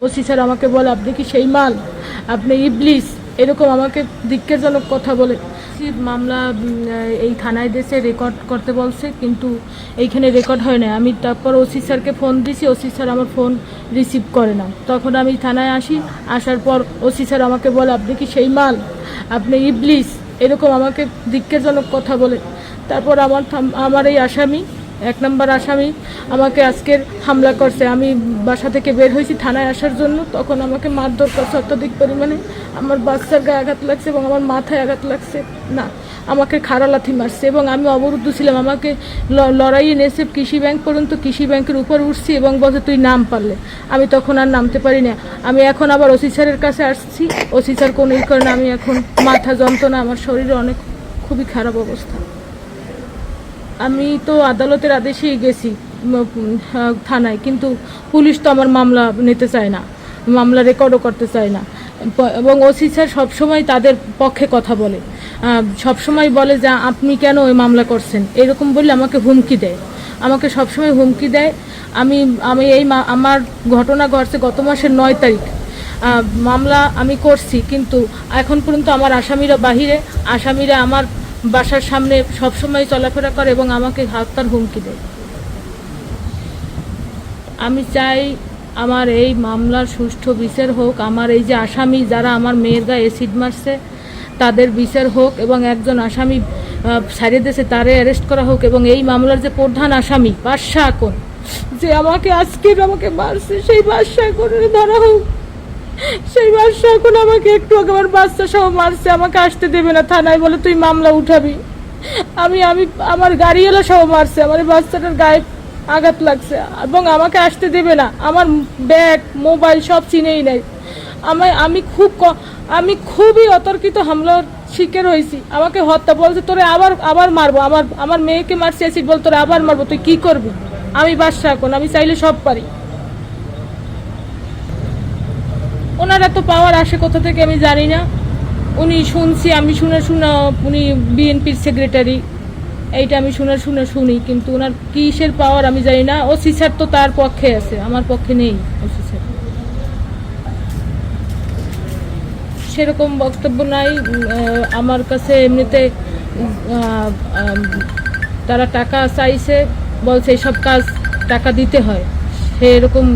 OC sir আমাকে বলে, আপনি কি সেই মাল, আপনি ইবলিস, এরকম আমাকে ধিক্কারজনক কথা বলে। মামলা এই থানায় দেশে রেকর্ড করতে বলছে, কিন্তু এইখানে রেকর্ড হয় না। আমি তারপর ওসি স্যারকে ফোন দিছি, ওসি স্যার আমার ফোন রিসিভ করে না। তখন আমি থানায় আসি, আসার পর ওসি স্যার আমাকে বলে, আপনি কি সেই মাল, আপনি ইবলিস, এরকম আমাকে ধিক্কারজনক কথা বলে। তারপর আমার এই আসামি, 1 নম্বর আসামি, আমাকে আজকের হামলা করছে। আমি বাসা থেকে বের হয়েছি থানায় আসার জন্য, তখন আমাকে মারধর করছে অত্যধিক পরিমাণে। আমার বাচ্চার গায়ে আঘাত লাগছে এবং আমার মাথায় আঘাত লাগছে, না আমাকে খাড়া লাথি মারছে এবং আমি অবরুদ্ধ ছিলাম। আমাকে লড়াইয়ে নেছে কৃষি ব্যাংক পর্যন্ত, কৃষি ব্যাংকের উপর উঠছি এবং বলছে তুই নাম পারলে। আমি তখন আর নামতে পারি না। আমি এখন আবার ওসি স্যারের কাছে আসছি, ওসি স্যার কোনো কারণে আমি এখন মাথা যন্ত্রণা, আমার শরীরে অনেক খুবই খারাপ অবস্থা। আমি তো আদালতের আদেশেই গেছি থানায়, কিন্তু পুলিশ তো আমার মামলা নিতে চায় না, মামলা রেকর্ডও করতে চায় না। এবং ওসি স্যার সবসময় তাদের পক্ষে কথা বলে, সবসময় বলে যে আপনি কেন ওই মামলা করছেন, এরকম বললে আমাকে হুমকি দেয়, আমাকে সবসময় হুমকি দেয়। আমি আমার ঘটনা ঘটছে গত মাসের 9 তারিখ। মামলা আমি করছি, কিন্তু এখন পর্যন্ত আমার আসামিরা বাহিরে, আসামিরা আমার বাসার সামনে সবসময় চলাফেরা করে এবং আমাকে হত্যার হুমকি দেয়। আমি চাই আমার এই মামলার সুষ্ঠু বিচার হোক। আমার এই যে আসামি যারা আমার মেয়ের গায়ে অ্যাসিড মারছে তাদের বিচার হোক, এবং একজন আসামি ছাড়িয়ে দিয়েছে তারে অ্যারেস্ট করা হোক। এবং এই মামলার যে প্রধান আসামি বাদশাহ আকন, যে আমাকে আমাকে মারছে, সেই বাদশাহ আকনের ধরা হোক। সেই বাদশাহ আকন আমাকে একটু আগে আমার বাচ্চা সহ মারছে, আমাকে আসতে দেবে না থানায়, বলে তুই মামলা উঠাবি। আমি আমার গাড়িওয়ালা সহ মারছে, আমার বাচ্চাটার গায়ে আঘাত লাগছে এবং আমাকে আসতে দেবে না। আমার ব্যাগ মোবাইল সব চিনেই নেই। আমি খুবই অতর্কিত হামলার শিকার হয়েছি। আমাকে হত্যা বলছে, তোরে আবার মারবো, আমার মেয়েকে মারছে অ্যাসিড, বল তোরে আবার মারবো, তুই কি করবি। আমি বাদশাহ আকন, আমি চাইলে সব পারি। ওনার এত পাওয়ার আসে কোথা থেকে আমি জানি না। উনি শুনছি, আমি শুনে উনি বিএনপির সেক্রেটারি, এইটা আমি শুনি, কিন্তু ওনার কিসের পাওয়ার আমি জানি না। ওসি স্যার তো তার পক্ষে আছে, আমার পক্ষে নেই। ওসি স্যার সেরকম বক্তব্য নাই আমার কাছে। এমনিতে তারা টাকা চাইছে, বলছে এইসব কাজ টাকা দিতে হয়, সেরকম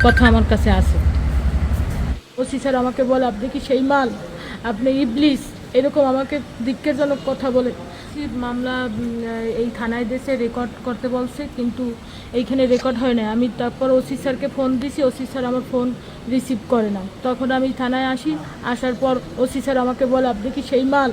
কথা আমার কাছে আছে। ওসি স্যার আমাকে বলে, আপনি কি সেই মাল, আপনি ইবলিস, এরকম আমাকে ধিক্কারজনক কথা বলে। মামলা এই থানায় দেশে রেকর্ড করতে বলছে, কিন্তু এইখানে রেকর্ড হয় না। আমি তারপর ওসি স্যারকে ফোন দিছি, ওসি স্যার আমার ফোন রিসিভ করে না। তখন আমি থানায় আসি, আসার পর ওসি স্যার আমাকে বলে, আপনি কি সেই মাল।